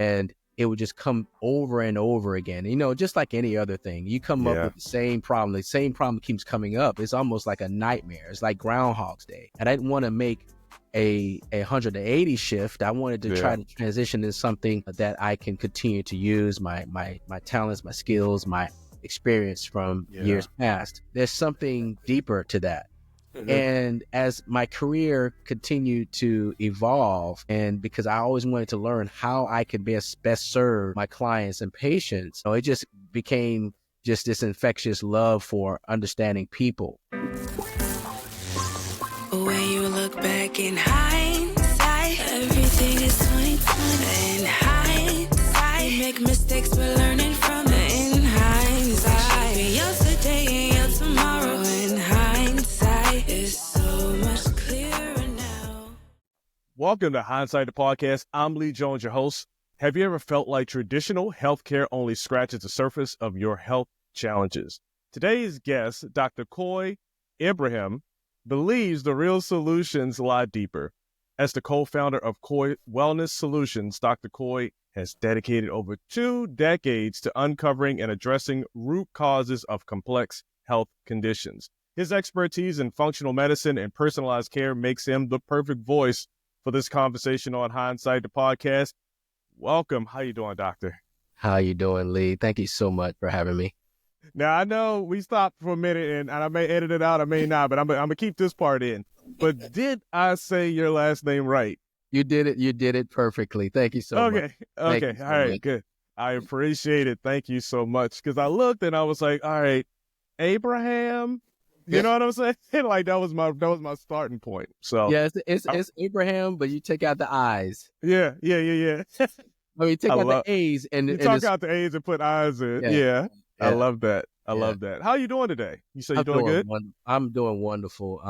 and it would just come over and over again. Just like any other thing, you come up with the same problem keeps coming up. It's almost like a nightmare. It's like Groundhog's Day. And I didn't want to make a 180 shift. I wanted to try to transition into something that I can continue to use my talents, my skills, my experience from years past. There's something deeper to that. And as my career continued to evolve, and because I always wanted to learn how I could best serve my clients and patients, it just became just this infectious love for understanding people. When you look back in hindsight, everything is 20/20. In hindsight, you make mistakes, we're learning from it. In hindsight, yesterday and your tomorrow. In hindsight, it's so much clearer now. Welcome to Hindsight the Podcast. I'm Lee Jones, your host. Have you ever felt like traditional healthcare only scratches the surface of your health challenges? Today's guest, Dr. Ibrahim, believes the real solutions lie deeper. As the co-founder of Koi Wellness Solutions, Dr. Koi has dedicated over 2 decades to uncovering and addressing root causes of complex health conditions. His expertise in functional medicine and personalized care makes him the perfect voice for this conversation on Hindsight the Podcast. Welcome. How you doing, Doctor? How you doing, Lee? Thank you so much for having me. Now, I know we stopped for a minute, and I may edit it out, I may not, but I'm going to keep this part in. But did I say your last name right? You did it. You did it perfectly. Thank you so much. Okay. All right, good. I appreciate it. Thank you so much. Because I looked and I was like, all right, Abraham. You know what I'm saying? Like that was my starting point. So yeah, it's Ibrahim, but you take out the I's. Yeah. I mean, take out the A's and you talk out the A's and put I's in. Yeah. I love that. I love that. How are you doing today? You say you're doing good? I'm doing wonderful.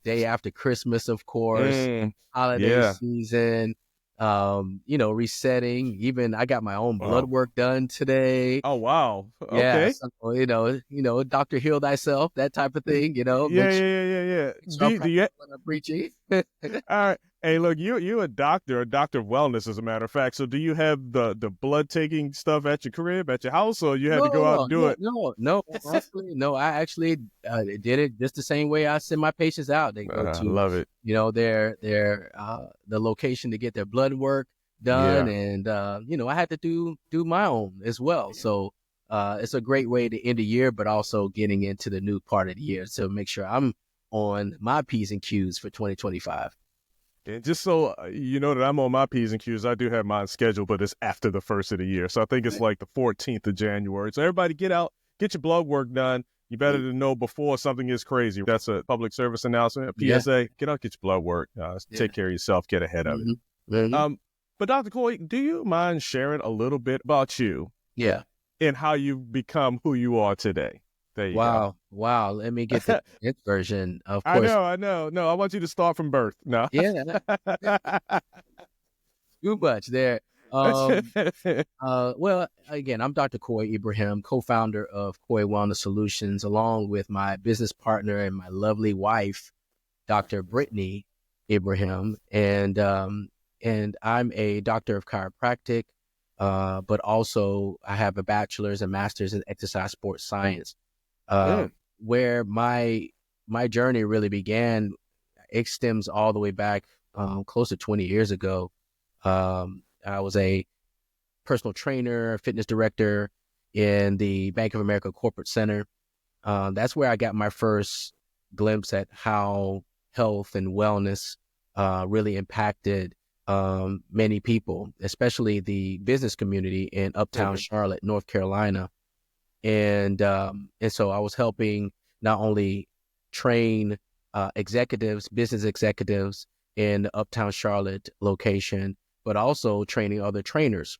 Day after Christmas, of course, holiday season, resetting. Even I got my own blood work done today. Oh, wow. Okay. Yeah, so, Dr. Heal Thyself, that type of thing, Yeah. Do you when I'm preaching? All right. Hey, look, you're a doctor of wellness, as a matter of fact. So do you have the blood taking stuff at your crib, at your house, or you had to go out and do it? No. Honestly, no, I actually did it just the same way I send my patients out. They go to, love it. Their the location to get their blood work done. And, I had to do my own as well. So it's a great way to end the year, but also getting into the new part of the year. So make sure I'm on my P's and Q's for 2025. And just so you know that I'm on my P's and Q's, I do have mine scheduled, but it's after the first of the year. So I think it's like the 14th of January. So everybody get out, get your blood work done. You better to know before something is crazy. That's a public service announcement, a PSA. Get out, get your blood work. Take care of yourself, get ahead of it. Mm-hmm. But Dr. Koi, do you mind sharing a little bit about you? Yeah. And how you've become who you are today? There you go. Wow. Let me get the version. Of course. I know. No, I want you to start from birth. No. Yeah. Too much there. Well, again, I'm Dr. Koi Ibrahim, co-founder of Koi Wellness Solutions, along with my business partner and my lovely wife, Dr. Brittany Ibrahim. And I'm a doctor of chiropractic, but also I have a bachelor's and master's in exercise sports science. Where my journey really began, it stems all the way back close to 20 years ago. I was a personal trainer, fitness director in the Bank of America Corporate Center. That's where I got my first glimpse at how health and wellness really impacted many people, especially the business community in Uptown Charlotte, North Carolina. And so I was helping not only train business executives in the Uptown Charlotte location, but also training other trainers.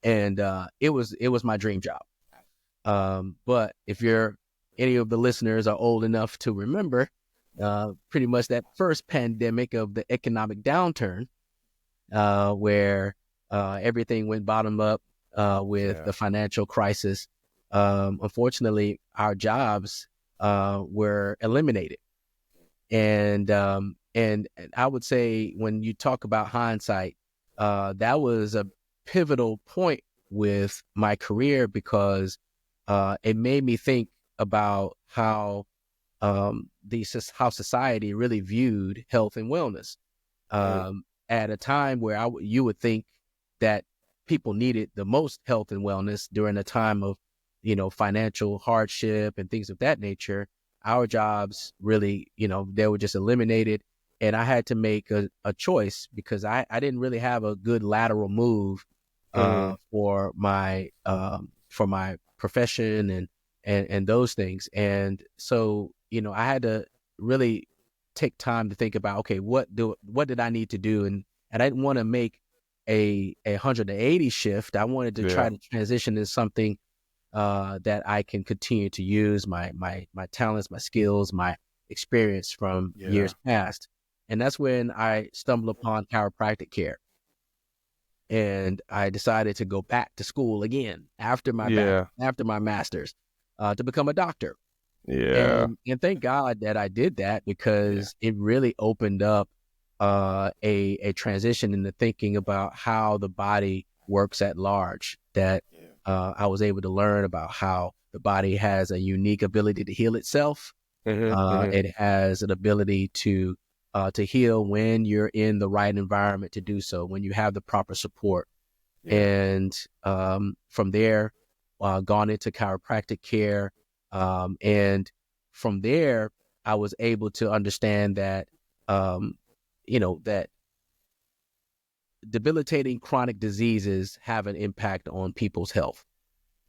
And it was my dream job. But if any of the listeners are old enough to remember, pretty much that first pandemic of the economic downturn, where everything went bottom up with the financial crisis. Unfortunately, our jobs were eliminated. And I would say when you talk about hindsight, that was a pivotal point with my career because it made me think about how how society really viewed health and wellness. At a time where you would think that people needed the most health and wellness during a time of, financial hardship and things of that nature, our jobs really, they were just eliminated. And I had to make a choice because I didn't really have a good lateral move for my profession and those things. And so, I had to really take time to think about, okay, what did I need to do? And I didn't want to make a 180 shift. I wanted to try to transition into something that I can continue to use my talents, my skills, my experience from years past. And that's when I stumbled upon chiropractic care. And I decided to go back to school again after my master's to become a doctor. And thank God that I did that because it really opened up a transition in the thinking about how the body works at large. That I was able to learn about how the body has a unique ability to heal itself. It has an ability to heal when you're in the right environment to do so, when you have the proper support. And from there, gone into chiropractic care. And from there, I was able to understand that, that debilitating chronic diseases have an impact on people's health.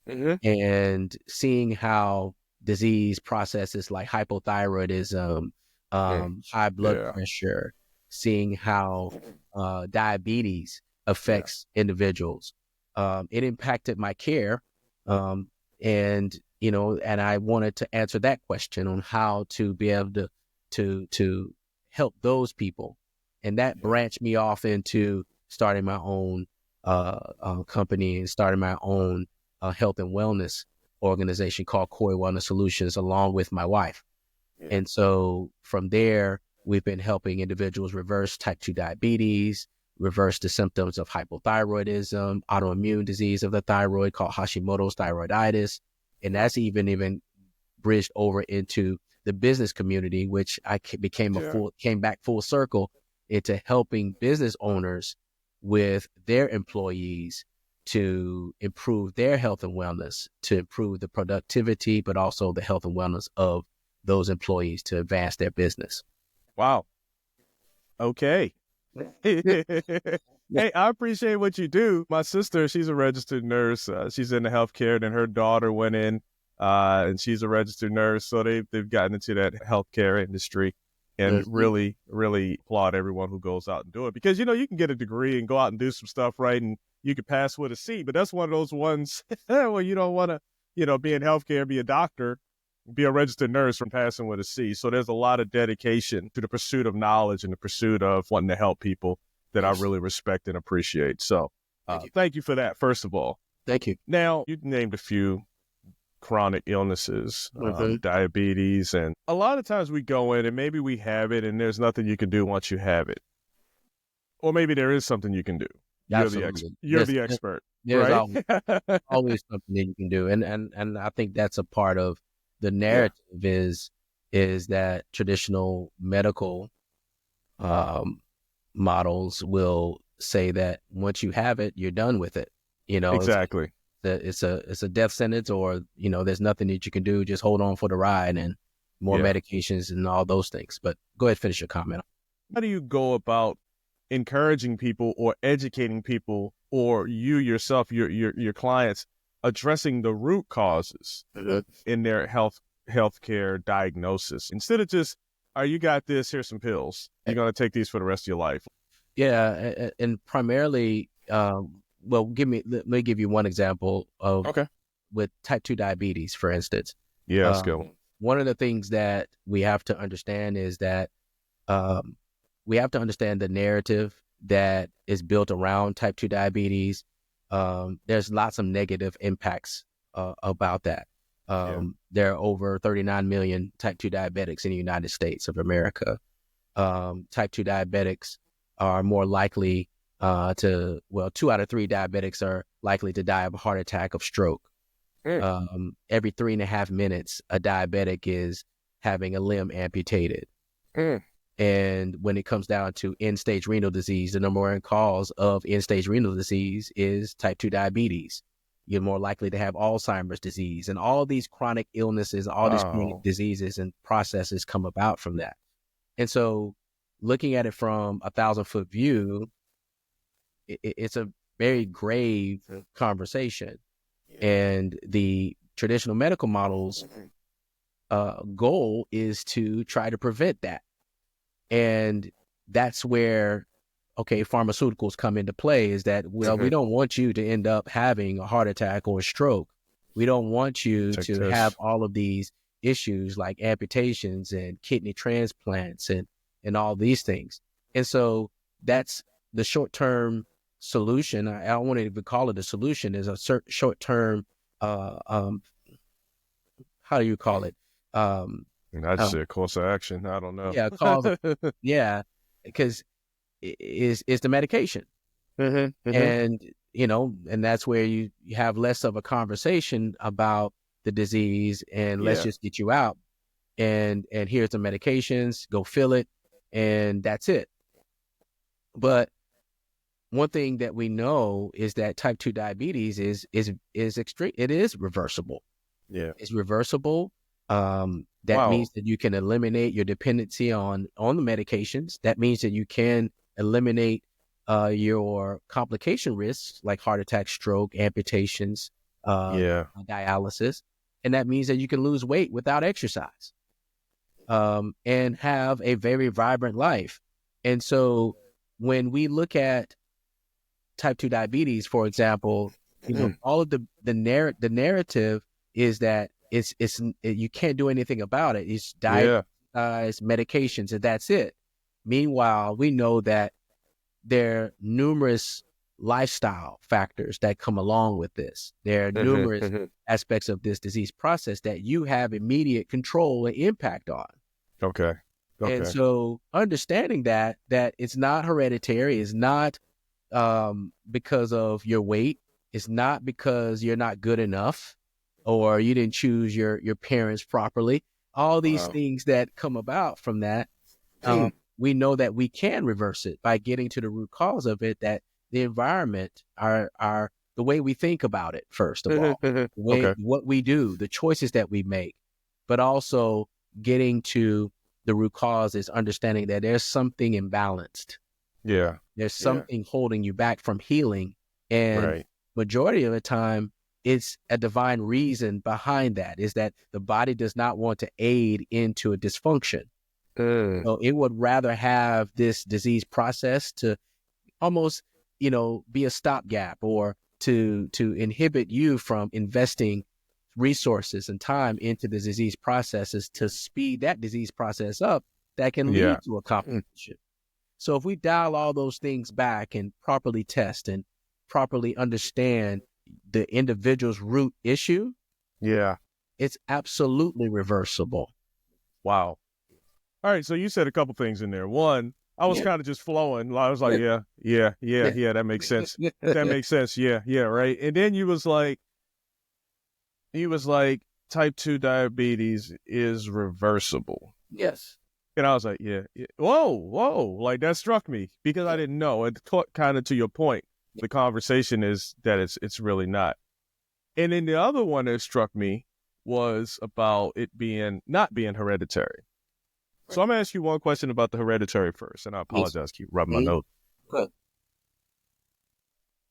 And seeing how disease processes like hypothyroidism, high blood pressure, seeing how diabetes affects individuals. It impacted my care. And I wanted to answer that question on how to be able to help those people. And that branched me off into starting my own company and starting my own health and wellness organization called Koi Wellness Solutions, along with my wife. And so from there, we've been helping individuals reverse type 2 diabetes, reverse the symptoms of hypothyroidism, autoimmune disease of the thyroid called Hashimoto's thyroiditis. And that's even bridged over into the business community, which I came back full circle into helping business owners with their employees to improve their health and wellness, to improve the productivity, but also the health and wellness of those employees to advance their business. Wow. Okay. Hey, I appreciate what you do. My sister, she's a registered nurse. She's in the healthcare, and her daughter went in, and she's a registered nurse. So they've gotten into that healthcare industry, and really, really applaud everyone who goes out and do it. Because, you can get a degree and go out and do some stuff, right? And you can pass with a C, but that's one of those ones where you don't want to, be in healthcare, be a doctor, be a registered nurse from passing with a C. So there's a lot of dedication to the pursuit of knowledge and the pursuit of wanting to help people that I really respect and appreciate. So thank you for that, first of all. Thank you. Now, you named a few chronic illnesses, diabetes, and a lot of times we go in and maybe we have it and there's nothing you can do once you have it. Or maybe there is something you can do. You're the expert. There's right? always something that you can do. And I think that's a part of the narrative is that traditional medical models will say that once you have it, you're done with it. Exactly. It's a death sentence, or there's nothing that you can do. Just hold on for the ride and more medications and all those things. But go ahead, finish your comment. How do you go about encouraging people or educating people, or you yourself, your clients, addressing the root causes in their healthcare diagnosis, instead of just, you got this, here's some pills, you're going to take these for the rest of your life? Yeah, and primarily, let me give you one example of with type 2 diabetes, for instance. Yeah, let's go. One of the things that we have to understand is that we have to understand the narrative that is built around type 2 diabetes. There's lots of negative impacts about that. There are over 39 million type 2 diabetics in the United States of America. Type 2 diabetics are more likely 2 out of 3 diabetics are likely to die of a heart attack, of stroke. Every 3.5 minutes, a diabetic is having a limb amputated. And when it comes down to end-stage renal disease, the number one cause of end-stage renal disease is type 2 diabetes. You're more likely to have Alzheimer's disease, and all these chronic illnesses, all these chronic diseases and processes come about from that. And so looking at it from a 1,000-foot view, it's a very grave conversation. And the traditional medical model's goal is to try to prevent that. And that's where, pharmaceuticals come into play, is that, we don't want you to end up having a heart attack or a stroke. We don't want you to have all of these issues like amputations and kidney transplants and all these things. And so that's the short-term solution. I don't want to even call it a solution. Is a short-term, how do you call it? I just say a course of action. I don't know. Yeah, because is the medication. And, and that's where you have less of a conversation about the disease, and let's just get you out. And here's the medications, go fill it, and that's it. But one thing that we know is that type 2 diabetes is extreme. It is reversible. Yeah. It's reversible. That means that you can eliminate your dependency on the medications. That means that you can eliminate your complication risks like heart attack, stroke, amputations, dialysis. And that means that you can lose weight without exercise, and have a very vibrant life. And so when we look at type 2 diabetes, for example, all of the narrative is that you can't do anything about it. It's diet, medications, and that's it. Meanwhile, we know that there are numerous lifestyle factors that come along with this. There are numerous aspects of this disease process that you have immediate control and impact on. Okay. And so understanding that it's not hereditary, it's not because of your weight, it's not because you're not good enough, or you didn't choose your parents properly. All these things that come about from that, we know that we can reverse it by getting to the root cause of it, that the environment, the way we think about it, first of all, what we do, the choices that we make, but also getting to the root cause is understanding that there's something imbalanced. Yeah. There's something holding you back from healing. And majority of the time, it's a divine reason behind that, is that the body does not want to aid into a dysfunction. So it would rather have this disease process to almost, be a stopgap, or to inhibit you from investing resources and time into the disease processes to speed that disease process up that can lead to a complication. So if we dial all those things back and properly test and properly understand the individual's root issue, it's absolutely reversible. Wow. All right, so you said a couple things in there. One, I was kind of just flowing. I was like, that makes sense. That makes sense. Yeah, right. And then you was like, type 2 diabetes is reversible. Yes. And I was like, whoa, like that struck me because I didn't know. It kind of to your point, the conversation is that it's really not. And then the other one that struck me was about it not being hereditary. So I'm going to ask you one question about the hereditary first, and I apologize, keep rubbing my nose. Good.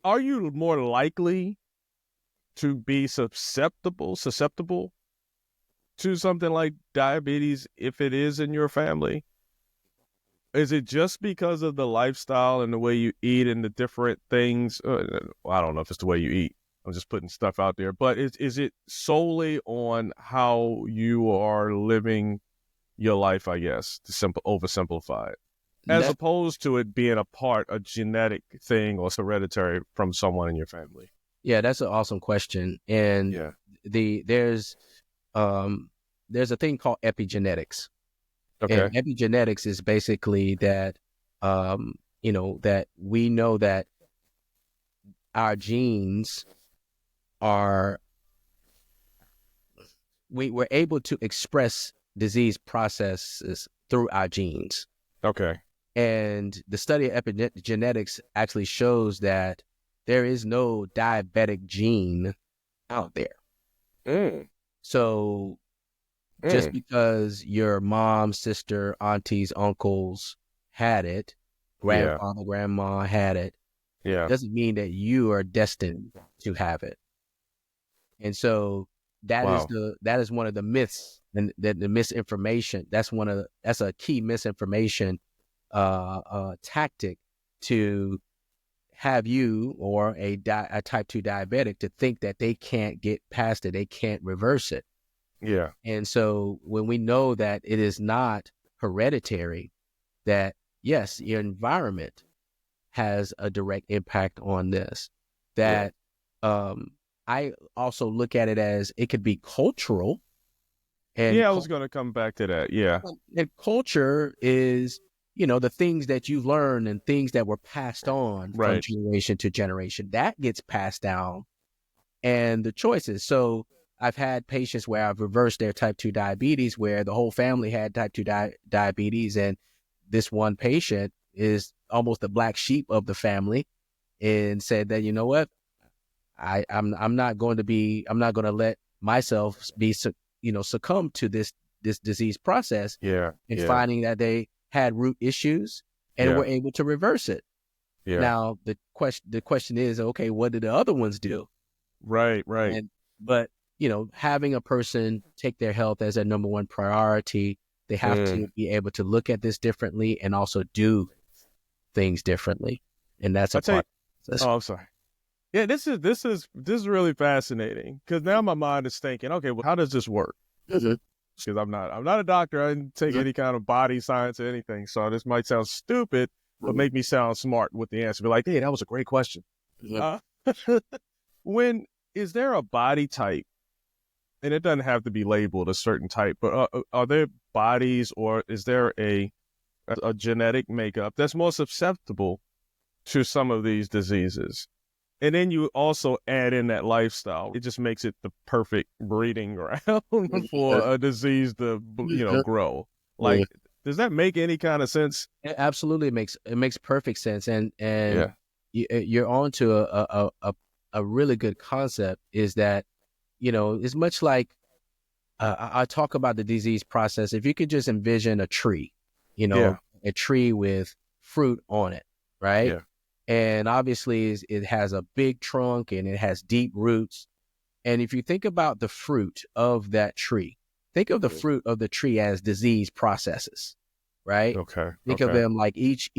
Are you more likely to be susceptible to something like diabetes if it is in your family? Is it just because of the lifestyle and the way you eat and the different things? I don't know if it's the way you eat. I'm just putting stuff out there. But is it solely on how you are living your life, I guess, to oversimplify it, as opposed to it being a genetic thing or hereditary from someone in your family? Yeah, that's an awesome question. And there's a thing called epigenetics. Okay. And epigenetics is basically that that we know that our genes are, we're able to express disease processes through our genes. Okay. And the study of epigenetics actually shows that there is no diabetic gene out there. Mm. So just because your mom, sister, aunties, uncles had it, grandfather, grandma had it, doesn't mean that you are destined to have it. And so that is one of the myths, and the misinformation. That's a key misinformation tactic to have you or a type 2 diabetic to think that they can't get past it, they can't reverse it. Yeah. And so when we know that it is not hereditary, that yes, your environment has a direct impact on this, that I also look at it as it could be cultural. And I was going to come back to that. Yeah. And culture is, the things that you've learned and things that were passed on from generation to generation, that gets passed down, and the choices. So I've had patients where I've reversed their type 2 diabetes, where the whole family had type 2 diabetes. And this one patient is almost the black sheep of the family, and said that, you know what, I'm not going to let myself be, succumb to this disease process. And finding that they had root issues and were able to reverse it. Now the question is, okay, what did the other ones do? Right. But having a person take their health as their number one priority, they have to be able to look at this differently and also do things differently. And that's a part. Oh, I'm sorry. Yeah, this is really fascinating, because now my mind is thinking, okay, well, how does this work? Because I'm not a doctor. I didn't take any kind of body science or anything. So this might sound stupid, but make me sound smart with the answer. Be like, hey, that was a great question. When is there a body type, and it doesn't have to be labeled a certain type, but are there bodies, or is there a genetic makeup that's more susceptible to some of these diseases? And then you also add in that lifestyle. It just makes it the perfect breeding ground for a disease to, grow. Like, does that make any kind of sense? It absolutely makes perfect sense. And you're on to a really good concept, is that, it's much like, I talk about the disease process. If you could just envision a tree, a tree with fruit on it, right? Yeah. And obviously it has a big trunk and it has deep roots. And if you think about the fruit of that tree, think of the fruit of the tree as disease processes, right? Okay. Think of them like each,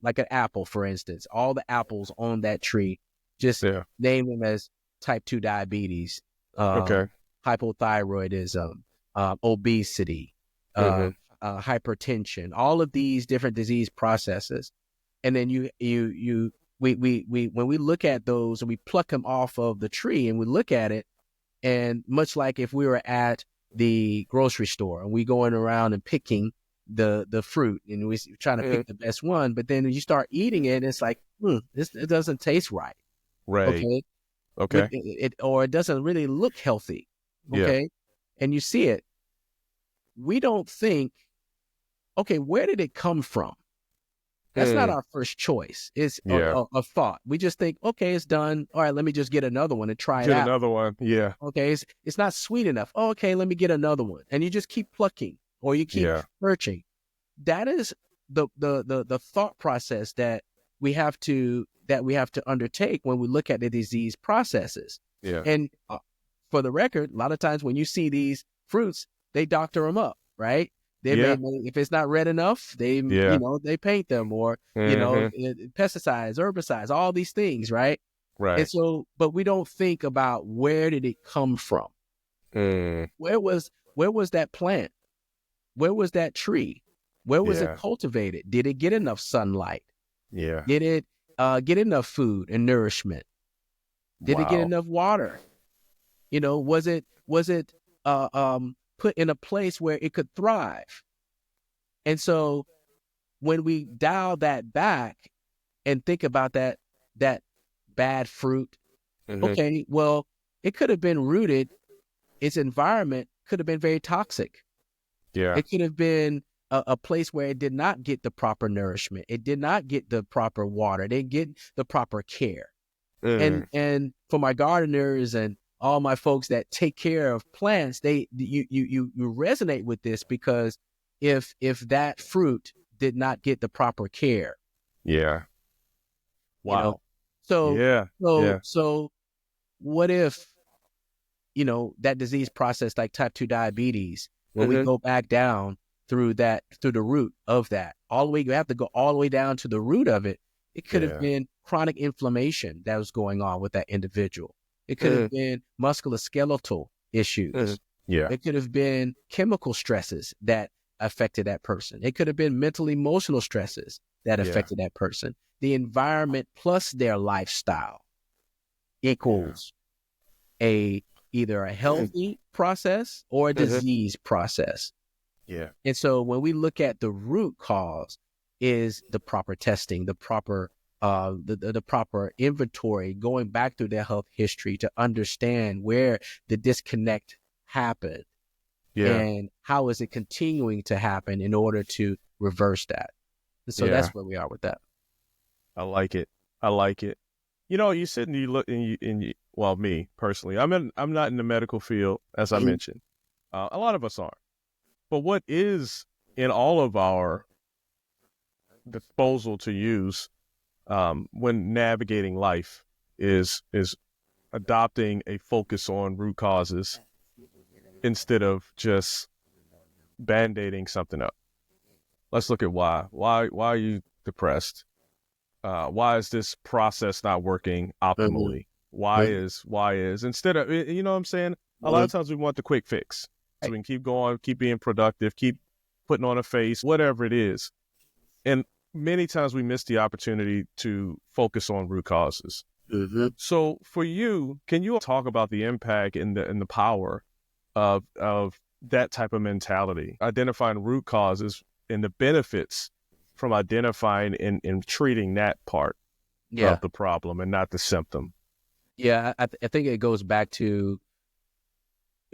like an apple, for instance, all the apples on that tree, just name them as type 2 diabetes, hypothyroidism, obesity, hypertension, all of these different disease processes. And then we when we look at those and we pluck them off of the tree and we look at it, and much like if we were at the grocery store and we going around and picking the fruit and we're trying to pick the best one, but then you start eating it and it's like, it doesn't taste right. Okay. Or it doesn't really look healthy. Okay. And you see it. We don't think, okay, where did it come from? That's not our first choice. It's a thought. We just think, okay, it's done. All right, let me just get another one and try it out. Get another one, yeah. Okay, it's not sweet enough. Oh, okay, let me get another one. And you just keep plucking, or you keep searching. That is the thought process that we have to undertake when we look at the disease processes. Yeah. And for the record, a lot of times when you see these fruits, they doctor them up, right? If it's not red enough, they they paint them, or pesticides, herbicides, all these things, right? Right. And so, but we don't think about, where did it come from? Where was that plant? Where was that tree? Where was it cultivated? Did it get enough sunlight? Yeah. Did it get enough food and nourishment? Did it get enough water? Was it put in a place where it could thrive? And so when we dial that back and think about that bad fruit. Mhm. Okay, well, it could have been rooted. Its environment could have been very toxic. Yeah. It could have been a place where it did not get the proper nourishment. It did not get the proper water. It didn't get the proper care. And for my gardeners and all my folks that take care of plants, you resonate with this, because if that fruit did not get the proper care, Yeah. you know, Wow. so Yeah. so what if, that disease process, like type 2 diabetes, when we Mhm. go back down through the root of that, you have to go all the way down to the root of it. It could have Yeah. been chronic inflammation that was going on with that individual. It could have been musculoskeletal issues. Yeah. It could have been chemical stresses that affected that person. It could have been mental, emotional stresses that Yeah. affected that person. The environment plus their lifestyle equals either a healthy process or a disease process. Yeah. And so when we look at the root cause, is the proper testing, the proper the proper inventory, going back through their health history to understand where the disconnect happened Yeah. and how is it continuing to happen in order to reverse that. And so that's where we are with that. I like it. I like it. You sit and you look well, me personally, I'm not in the medical field, as I mentioned. A lot of us aren't. But what is in all of our disposal to use when navigating life is adopting a focus on root causes instead of just band-aiding something up. Let's look at why. Why are you depressed? Why is this process not working optimally? Why is instead of, you know what I'm saying? A lot of times we want the quick fix. So we can keep going, keep being productive, keep putting on a face, whatever it is. And many times we miss the opportunity to focus on root causes. So for you, can you talk about the impact and the power of that type of mentality, identifying root causes and the benefits from identifying and treating that part of the problem and not the symptom? Yeah, I think it goes back to,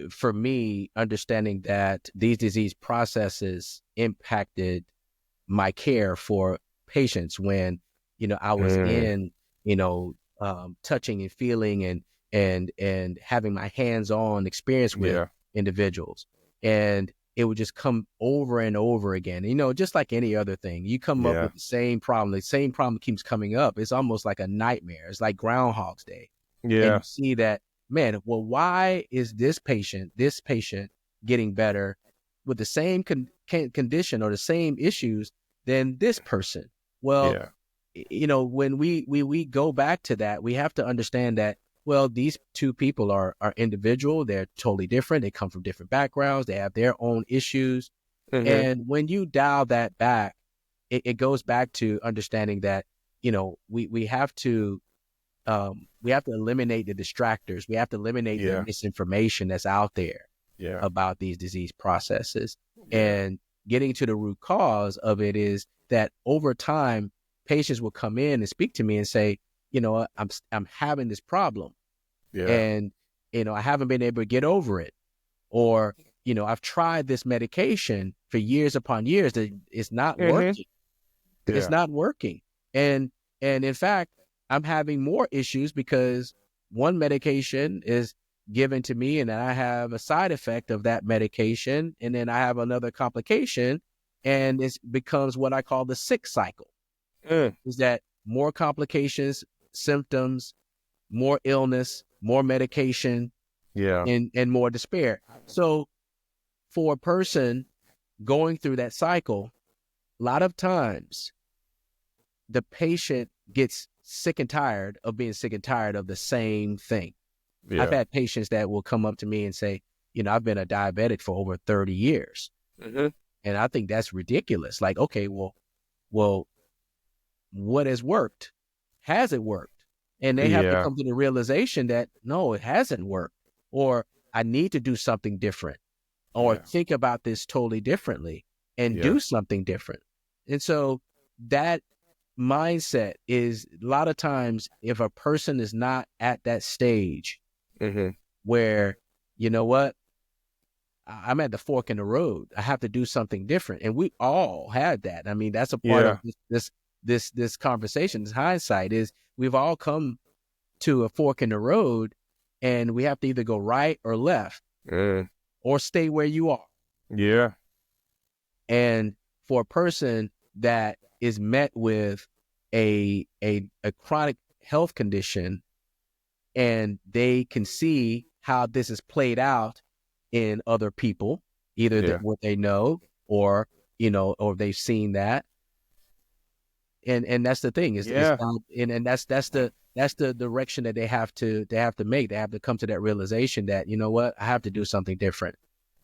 for me, understanding that these disease processes impacted my care for patients when, I was in, touching and feeling and having my hands-on experience with individuals. And it would just come over and over again. Just like any other thing, you come up with the same problem. The same problem keeps coming up. It's almost like a nightmare. It's like Groundhog's Day. And you see that, man, well, why is this patient getting better with the same condition or the same issues than this person? Well, when we go back to that, we have to understand that, well, these two people are individual. They're totally different. They come from different backgrounds. They have their own issues. And when you dial that back, it goes back to understanding that, we have to eliminate the distractors. We have to eliminate the misinformation that's out there about these disease processes. And getting to the root cause of it is that over time, patients will come in and speak to me and say, I'm having this problem, and I haven't been able to get over it, or I've tried this medication for years upon years. That it's not working. It's not working, and in fact, I'm having more issues because one medication is given to me and then I have a side effect of that medication, and then I have another complication, and it becomes what I call the sick cycle. Is that more complications, symptoms, more illness, more medication, and more despair. So for a person going through that cycle, a lot of times the patient gets sick and tired of being sick and tired of the same thing. I've had patients that will come up to me and say, I've been a diabetic for over 30 years. And I think that's ridiculous. Like, okay, well, what has worked? Has it worked? And they have to come to the realization that, no, it hasn't worked, or I need to do something different, or think about this totally differently and do something different. And so that mindset is a lot of times if a person is not at that stage where, you know what, I'm at the fork in the road. I have to do something different. And we all had that. I mean, that's a part of this conversation. This hindsight is we've all come to a fork in the road and we have to either go right or left or stay where you are. Yeah. And for a person that is met with a chronic health condition and they can see how this is played out in other people, either what they know or, you know, or they've seen that. And that's the thing is, and that's the direction that they have to make. They have to come to that realization that, you know what, I have to do something different.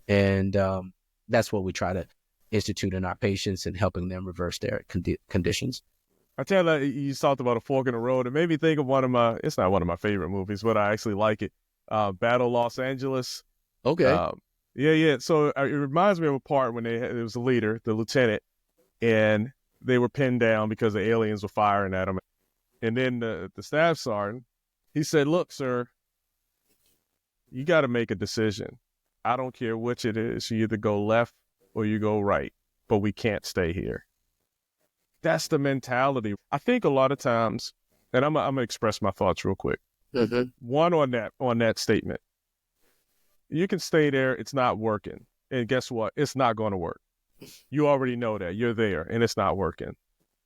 And that's what we try to institute in our patients and helping them reverse their conditions. I tell you, you talked about a fork in the road. It made me think of it's not one of my favorite movies, but I actually like it. Battle Los Angeles. Okay. Yeah. So it reminds me of a part when it was a leader, the lieutenant, and they were pinned down because the aliens were firing at them. And then the staff sergeant, he said, "Look, sir, you got to make a decision. I don't care which it is. You either go left or you go right, but we can't stay here." That's the mentality. I think a lot of times, and I'm gonna express my thoughts real quick. One on that statement. You can stay there. It's not working. And guess what? It's not going to work. You already know that. You're there and it's not working.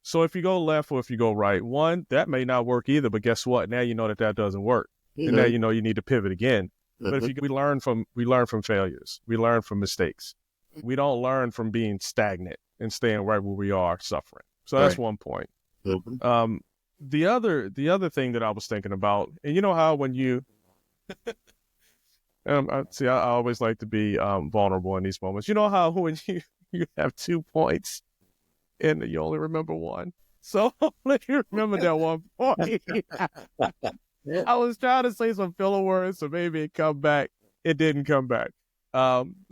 So if you go left or if you go right, one, that may not work either. But guess what? Now you know that doesn't work. And now you know you need to pivot again. But if we learn from failures. We learn from mistakes. We don't learn from being stagnant and staying right where we are suffering. So that's one point. The other thing that I was thinking about, and you know how when you I always like to be vulnerable in these moments. You know how when you have 2 points and you only remember one. So let you remember that one point. I was trying to say some filler words, so maybe it come back. It didn't come back.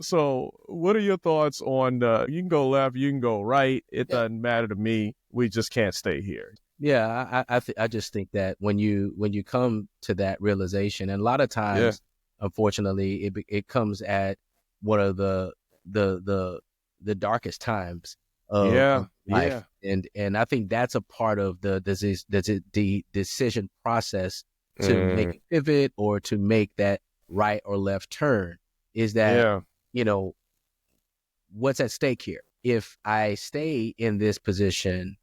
So what are your thoughts on you can go left, you can go right. It doesn't matter to me. We just can't stay here. Yeah, I just think that when you come to that realization, and a lot of times, unfortunately, it comes at one of the darkest times of life, and I think that's a part of the decision process to make a pivot or to make that right or left turn. Is that you know what's at stake here? If I stay in this position,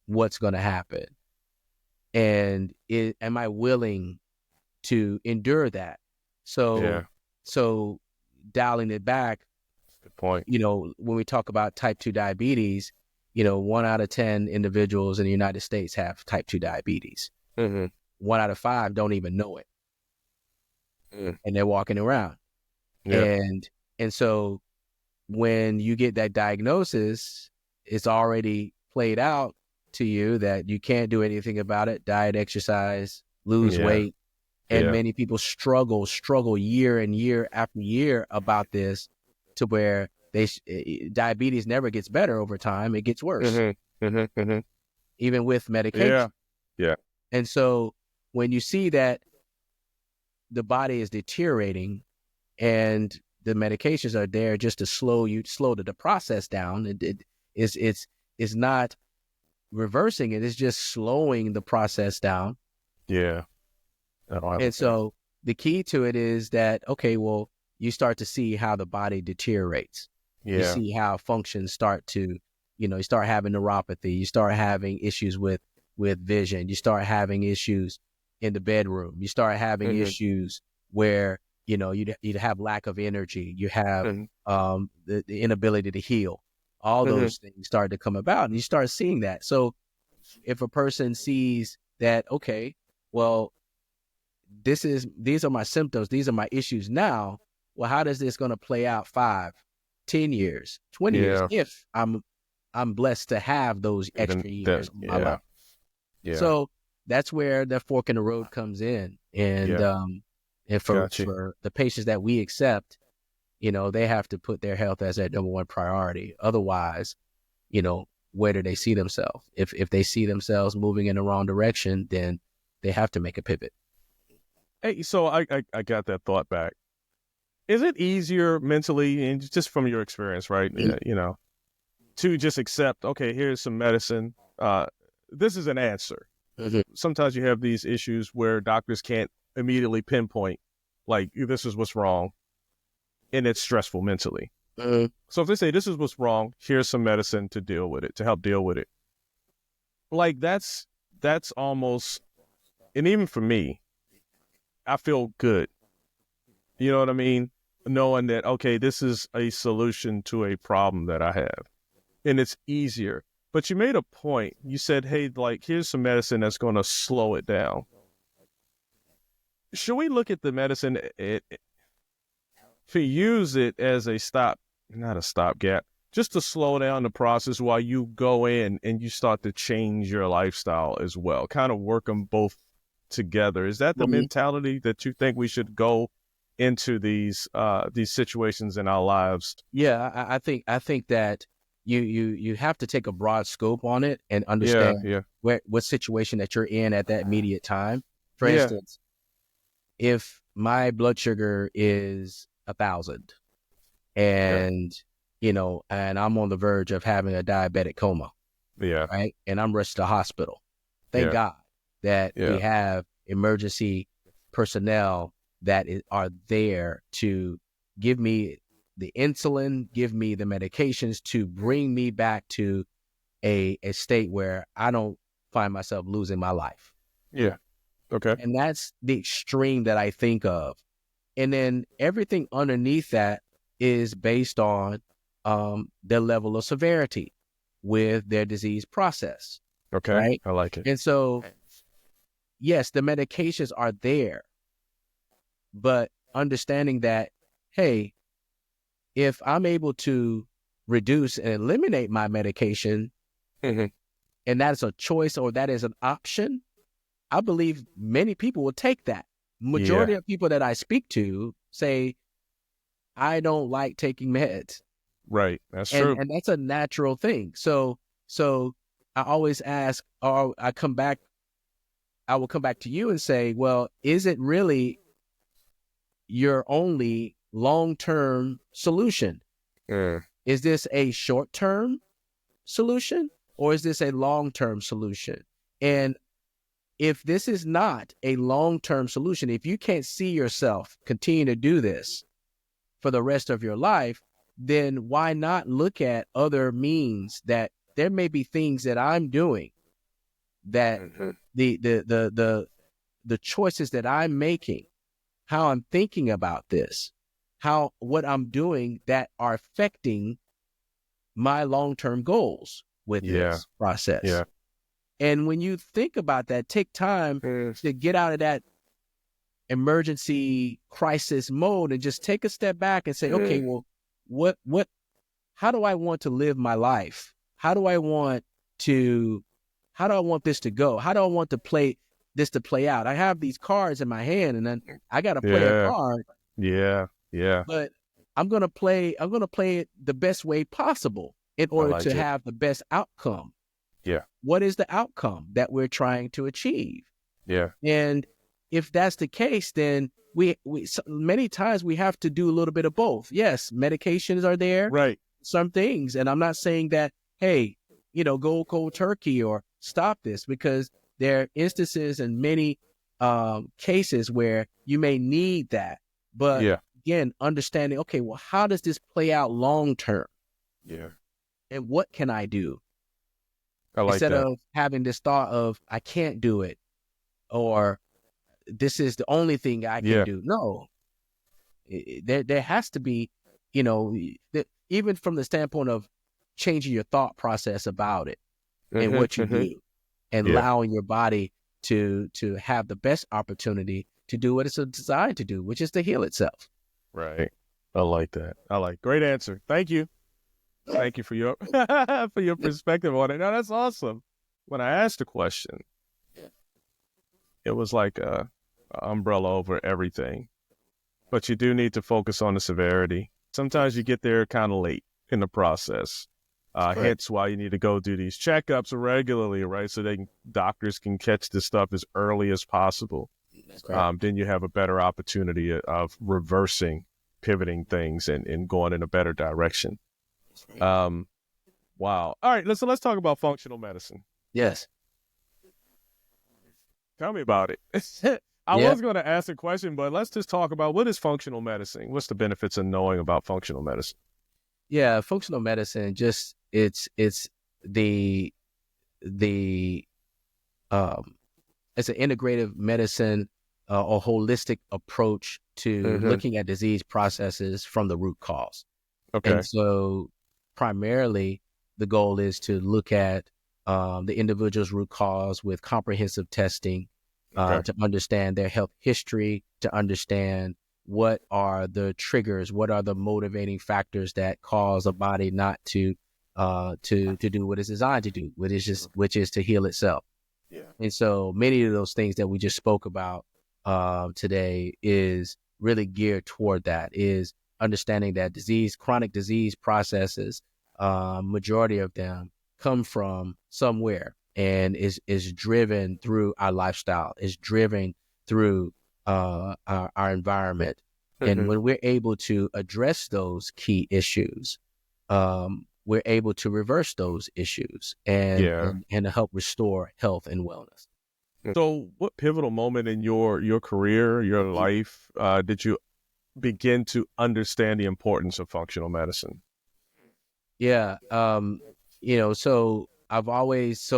what's going to happen? And am I willing to endure that? So dialing it back, good point. You know, when we talk about type 2 diabetes, you know, 1 out of 10 individuals in the United States have type 2 diabetes. 1 out of 5 don't even know it. And they're walking around. And so when you get that diagnosis, it's already played out to you that you can't do anything about it. Diet, exercise, lose weight. And many people struggle year and year after year about this, to where diabetes never gets better over time. It gets worse, even with medication. And so when you see that the body is deteriorating and the medications are there just to slow the process down, it's not reversing it. It's just slowing the process down. And so the key to it is that, okay, well, you start to see how the body deteriorates. You see how functions start to, you start having neuropathy. You start having issues with vision. You start having issues in the bedroom. You start having issues where, you have lack of energy. You have the inability to heal. All those things start to come about, and you start seeing that. So if a person sees that, okay, well, these are my symptoms, these are my issues now, well, how does this going to play out 5, 10 years, 20 years, if I'm blessed to have those extra years in my life? So that's where the fork in the road comes in. And for the patients that we accept, they have to put their health as their number one priority. Otherwise, where do they see themselves? If they see themselves moving in the wrong direction, then they have to make a pivot. Hey, so I got that thought back. Is it easier mentally, and just from your experience, right? Mm-hmm. To just accept, okay, here's some medicine. This is an answer. Mm-hmm. Sometimes you have these issues where doctors can't immediately pinpoint, like, this is what's wrong, and it's stressful mentally. Mm-hmm. So if they say, this is what's wrong, here's some medicine to deal with it, to help deal with it. Like, that's almost, and even for me, I feel good. You know what I mean? Knowing that, okay, this is a solution to a problem that I have. And it's easier. But you made a point. You said, hey, like, here's some medicine that's going to slow it down. Should we look at the medicine to use it as not a stopgap, just to slow down the process while you go in and you start to change your lifestyle as well? Kind of work them both together. Is that the Mm-hmm. mentality that you think we should go into these situations in our lives? Yeah, I think that you have to take a broad scope on it and understand what situation that you're in at that immediate time. For instance, if my blood sugar is 1,000 and and I'm on the verge of having a diabetic coma, right, and I'm rushed to the hospital, thank God that we have emergency personnel that are there to give me the insulin, give me the medications to bring me back to a state where I don't find myself losing my life. Yeah. Okay. And that's the extreme that I think of. And then everything underneath that is based on their level of severity with their disease process. Okay. Right? I like it. And so, yes, the medications are there, but understanding that, hey, if I'm able to reduce and eliminate my medication, Mm-hmm. and that is a choice or that is an option, I believe many people will take that. Majority of people that I speak to say, I don't like taking meds. Right. That's true. And that's a natural thing. So I always ask, or I will come back to you and say, well, is it really your only long-term solution? Is this a short-term solution or is this a long-term solution? And if this is not a long-term solution, if you can't see yourself continue to do this for the rest of your life, then why not look at other means that there may be things that I'm doing that the choices that I'm making, how I'm thinking about this, what I'm doing that are affecting my long-term goals with this process. Yeah. And when you think about that, take time to get out of that emergency crisis mode and just take a step back and say, okay, well, how do I want to live my life? How do I want this to go? How do I want this to play out? I have these cards in my hand and then I got to play a card. Yeah. But I'm going to play it the best way possible in order to have the best outcome. Yeah. What is the outcome that we're trying to achieve? Yeah. And if that's the case, then we many times we have to do a little bit of both. Yes, medications are there. Right. Some things. And I'm not saying that, hey, go cold turkey or stop this, because there are instances and many cases where you may need that. But again, understanding, okay, well, how does this play out long term? Yeah. And what can I do? Instead of having this thought of, I can't do it, or this is the only thing I can do. No, there has to be, even from the standpoint of changing your thought process about it and what you do, and allowing your body to have the best opportunity to do what it's designed to do, which is to heal itself. Right. I like that. Great answer. Thank you. Thank you for your for your perspective on it. No, that's awesome. When I asked the question, it was like a umbrella over everything. But you do need to focus on the severity. Sometimes you get there kind of late in the process. Hence why you need to go do these checkups regularly, right? So doctors can catch this stuff as early as possible. That's correct. Then you have a better opportunity of reversing, pivoting things and going in a better direction. Wow. All right, let's talk about functional medicine. Yes. Tell me about it. I was going to ask a question, but let's just talk about what is functional medicine? What's the benefits of knowing about functional medicine? Yeah, functional medicine, just it's the it's an integrative medicine, a holistic approach to looking at disease processes from the root cause. Okay. And so primarily the goal is to look at the individual's root cause with comprehensive testing to understand their health history, to understand what are the triggers, what are the motivating factors that cause a body not to do what it's designed to do, which is to heal itself. Yeah. And so many of those things that we just spoke about today is really geared toward that, is understanding that chronic disease processes, majority of them come from somewhere and is driven through our lifestyle, is driven through our environment. And when we're able to address those key issues, we're able to reverse those issues and to help restore health and wellness. So what pivotal moment in your career, your life, did you begin to understand the importance of functional medicine? Yeah. So I've always,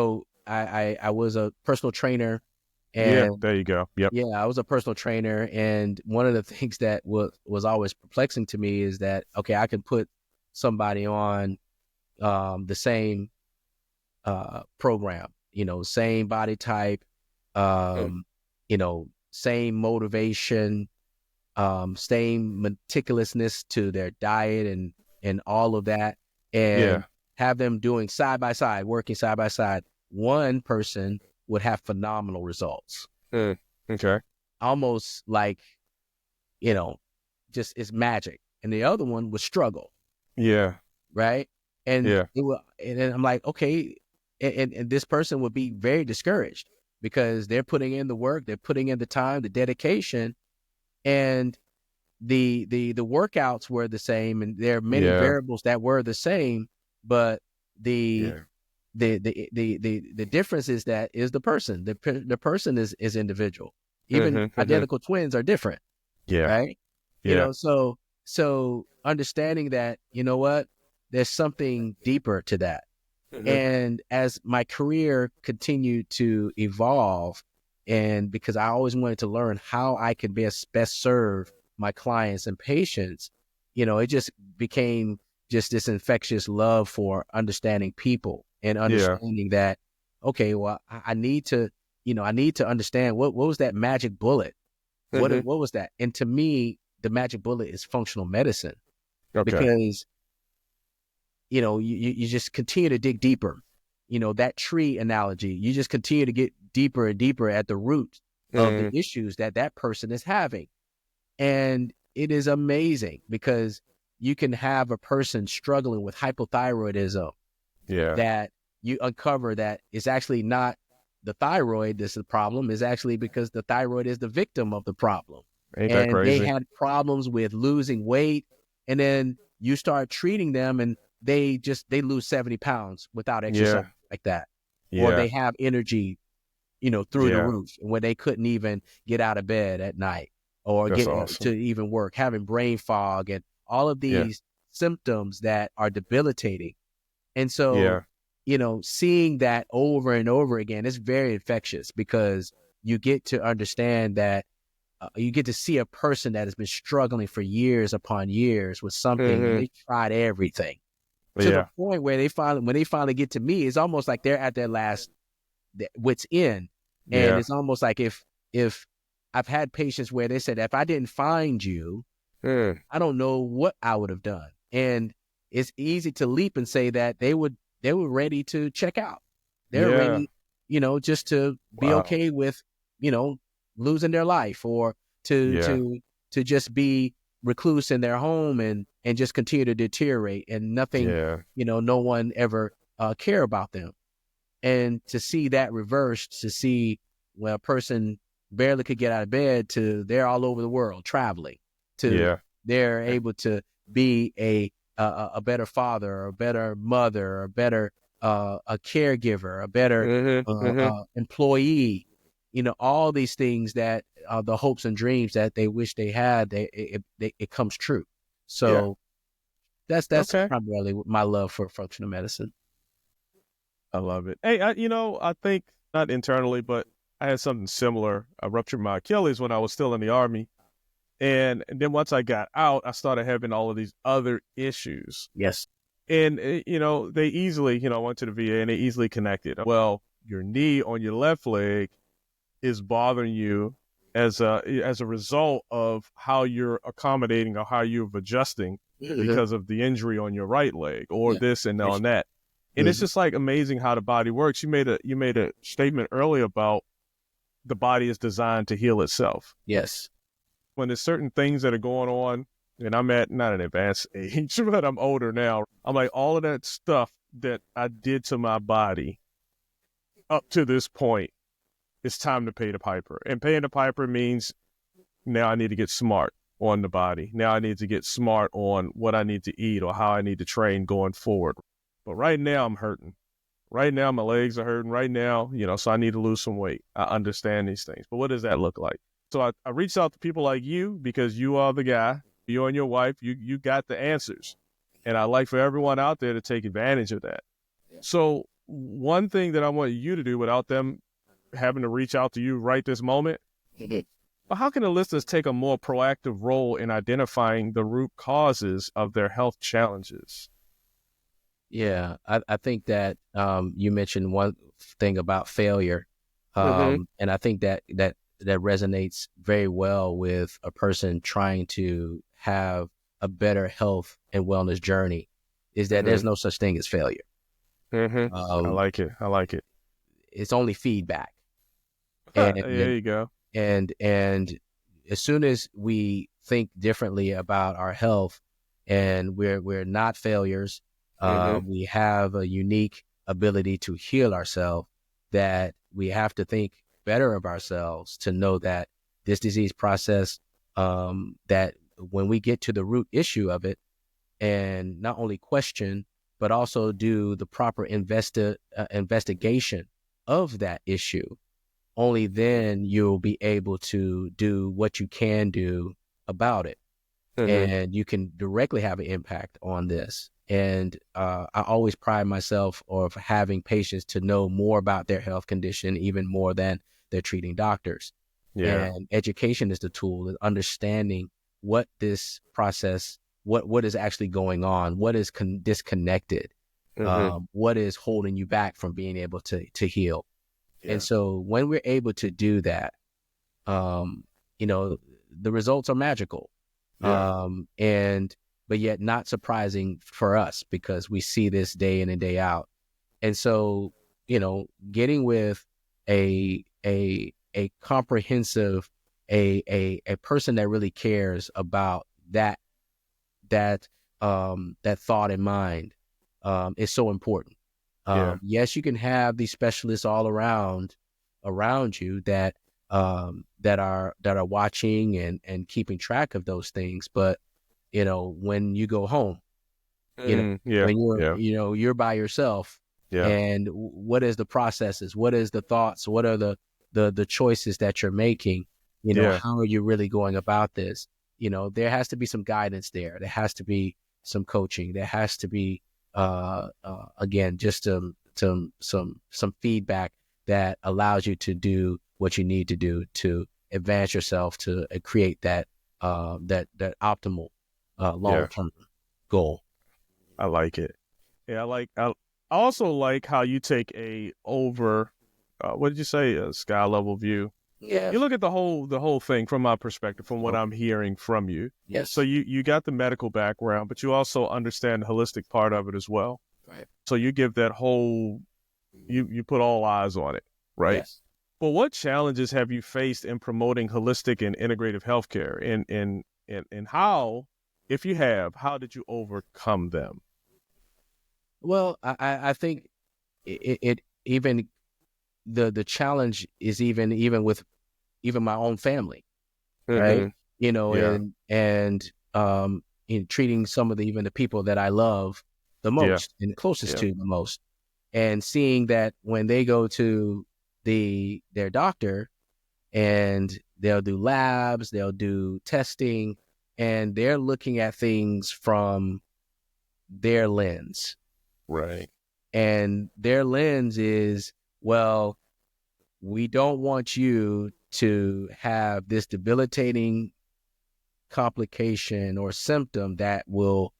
I was a personal trainer. And there you go. Yep. Yeah, I was a personal trainer. And one of the things that was always perplexing to me is that, okay, I can put somebody on the same program, same body type, same motivation, same meticulousness to their diet and all of that, and have them doing side by side, working side by side. One person would have phenomenal results. Okay. Almost like, just it's magic. And the other one would struggle. Yeah. Right. And and I'm like, okay. And this person would be very discouraged because they're putting in the work, they're putting in the time, the dedication, and the workouts were the same, and there are many variables that were the same, but the difference is the person. The person is individual. Even identical twins are different. Yeah. Right. Yeah. So understanding that, there's something deeper to that. And as my career continued to evolve, and because I always wanted to learn how I could best serve my clients and patients, it just became just this infectious love for understanding people and understanding that, okay, well, I need to understand what was that magic bullet? What was that? And to me, the magic bullet is functional medicine. Okay. Because you just continue to dig deeper. That tree analogy, you just continue to get deeper and deeper at the root of the issues that person is having. And it is amazing because you can have a person struggling with hypothyroidism that you uncover that is actually not the thyroid that's the problem, is actually because the thyroid is the victim of the problem. Ain't that crazy? They had problems with losing weight, and then you start treating them and they lose 70 pounds without exercise like that. Or they have energy, through the roof when they couldn't even get out of bed at night or get to even work, having brain fog and all of these symptoms that are debilitating. And so, seeing that over and over again is very infectious because you get to understand that you get to see a person that has been struggling for years upon years with something. And they tried everything. To the point where when they finally get to me, it's almost like they're at their last wit's end. And it's almost like if I've had patients where they said, if I didn't find you, I don't know what I would have done. And it's easy to leap and say that they were ready to check out. They're ready, just to be okay with, losing their life or to just be recluse in their home and and just continue to deteriorate, and nothing, no one ever care about them. And to see that reversed, to see when a person barely could get out of bed to they're all over the world traveling, to they're able to be a better father, or a better mother, or a better a caregiver, a better employee, all these things that the hopes and dreams that they wish they had, it comes true. So that's primarily my love for functional medicine. I love it. Hey, I think not internally, but I had something similar. I ruptured my Achilles when I was still in the Army. And then once I got out, I started having all of these other issues. Yes. And, they easily, went to the VA and they easily connected. Well, your knee on your left leg is bothering you as a result of how you're accommodating or how you're adjusting because of the injury on your right leg, or this and on that. And it's just like amazing how the body works. You made a statement earlier about the body is designed to heal itself. Yes. When there's certain things that are going on, and I'm at not an advanced age, but I'm older now. I'm like, all of that stuff that I did to my body up to this point, it's time to pay the piper. And paying the piper means now I need to get smart on the body. Now I need to get smart on what I need to eat or how I need to train going forward. But right now I'm hurting. Right now my legs are hurting. Right now, so I need to lose some weight. I understand these things. But what does that look like? So I reached out to people like you because you are the guy. You and your wife, you got the answers. And I'd like for everyone out there to take advantage of that. So one thing that I want you to do without them having to reach out to you right this moment, but how can the listeners take a more proactive role in identifying the root causes of their health challenges? Yeah, I think that you mentioned one thing about failure, and I think that resonates very well with a person trying to have a better health and wellness journey, is that there's no such thing as failure. I like it. It's only feedback. There you go. And as soon as we think differently about our health, and we're not failures, we have a unique ability to heal ourselves, that we have to think better of ourselves to know that this disease process, that when we get to the root issue of it, and not only question, but also do the proper investigation of that issue, only then you'll be able to do what you can do about it. And you can directly have an impact on this. And I always pride myself of having patients to know more about their health condition, even more than their treating doctors. And education is the tool, understanding what this process, what is actually going on, what is disconnected, what is holding you back from being able to heal. And so when we're able to do that, the results are magical, but yet not surprising for us, because we see this day in and day out. And so, getting with a comprehensive, a person that really cares about that thought in mind, is so important. Yes, you can have these specialists all around you that are watching and keeping track of those things. But, when you go home, when you're by yourself, and what is the processes, what is the thoughts, what are the choices that you're making, how are you really going about this? There has to be some guidance there. There has to be some coaching. There has to be, again, just some feedback that allows you to do what you need to do to advance yourself, to create that optimal long-term goal. I like it. Yeah, I also like how you take a what did you say, a sky level view. Yeah. You look at the whole thing from my perspective, from what I'm hearing from you. Yes. So you got the medical background, but you also understand the holistic part of it as well. Right. So you give that whole, you put all eyes on it, right? Yes. Well, what challenges have you faced in promoting holistic and integrative healthcare, and how If you have, how did you overcome them? Well, I think it even the challenge is even with even my own family, right? Mm-hmm. You know, Yeah. and in treating some of even the people that I love the Yeah. most and closest Yeah. to the most, and seeing that when they go to their doctor and they'll do labs, they'll do testing, and they're looking at things from their lens. Right. And their lens is, well, we don't want you to have this debilitating complication or symptom that will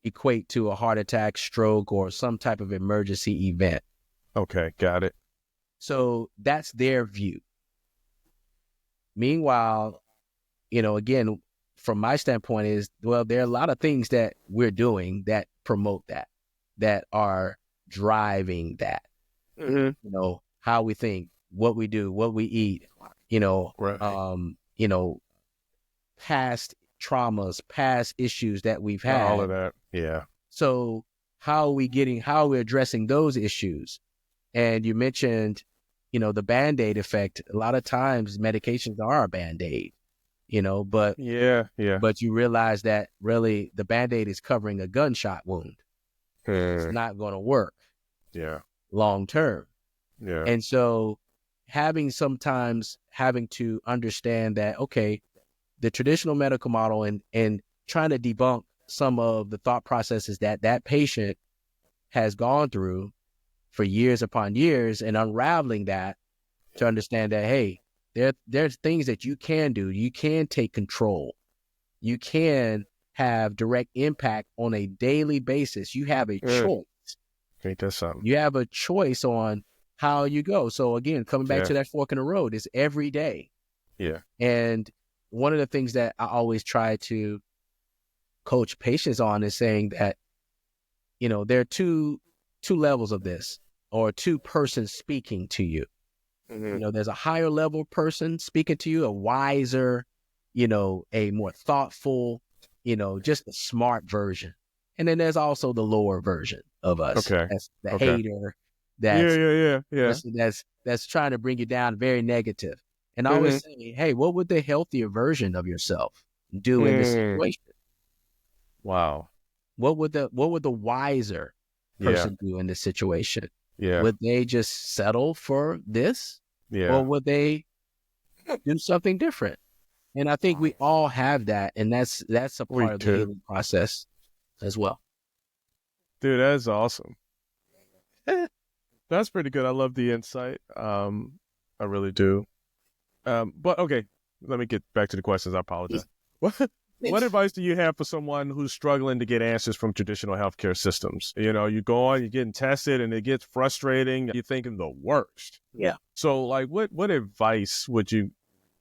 equate to a heart attack, stroke, or some type of emergency event. Okay. Got it. So that's their view. Meanwhile, again, from my standpoint is, well, there are a lot of things that we're doing that promote that are driving that. Mm-hmm. How we think, what we do, what we eat, Right. past traumas, past issues that we've All of had. that. Yeah. So how are we addressing those issues? And you mentioned, the Band-Aid effect. A lot of times medications are a Band-Aid, but Yeah. Yeah. you realize that really the Band-Aid is covering a gunshot wound. It's not going to work Yeah. long term. Yeah. And so having to understand that, okay, the traditional medical model and trying to debunk some of the thought processes that patient has gone through for years upon years, and unraveling that to understand that, hey, there's things that you can do. You can take control. You can have direct impact on a daily basis. You have a choice. Ain't that something? You have a choice on how you go. So again, coming back Yeah. to that fork in the road, is every day. Yeah. And one of the things that I always try to coach patients on is saying that, there are two levels of this, or two persons speaking to you. Mm-hmm. There's a higher level person speaking to you, a wiser, a more thoughtful, just a smart version. And then there's also the lower version of us. Okay. That's the Okay. hater. That's Yeah. that's trying to bring you down, very negative. And I always say, hey, what would the healthier version of yourself do in this situation? Wow. What would the wiser Yeah. person do in this situation? Yeah. Would they just settle for this? Yeah. Or would they do something different? And I think we all have that, and that's a We part of the do. healing process as well. Dude, that's awesome. That's pretty good. I love the insight. I really do. But okay, let me get back to the questions. I apologize. What advice do you have for someone who's struggling to get answers from traditional healthcare systems? You go on, you're getting tested, and it gets frustrating. You're thinking the worst. Yeah. So, like, what advice would you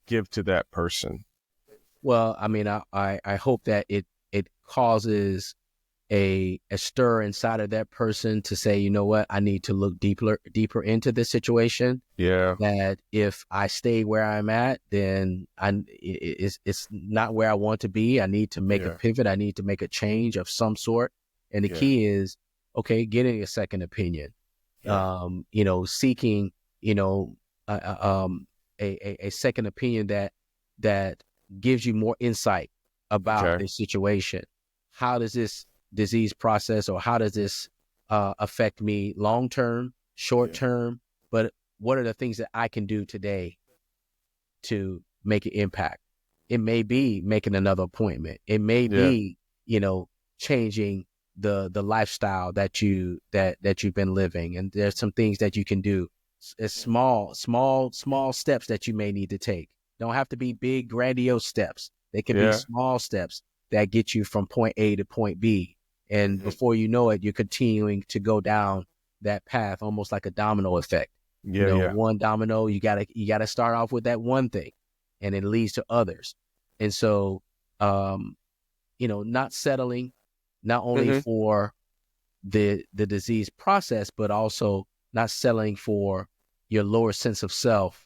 give to that person? Well, I mean, I hope that it causes a stir inside of that person to say, you know what, I need to look deeper into this situation. Yeah. That if I stay where I'm at, then it's not where I want to be. I need to make a pivot. I need to make a change of some sort. And the key is, okay, getting a second opinion. Seeking, a second opinion that gives you more insight about the situation. How does this disease process, or how does this affect me long term, short term? But what are the things that I can do today to make an impact? It may be making another appointment. It may be, changing the lifestyle that you've been living. And there's some things that you can do. It's small steps that you may need to take. Don't have to be big, grandiose steps. They can be small steps that get you from point A to point B. And before you know it, you're continuing to go down that path, almost like a domino effect. One domino, you gotta start off with that one thing, and it leads to others. And so, not settling, not only for the disease process, but also not settling for your lower sense of self,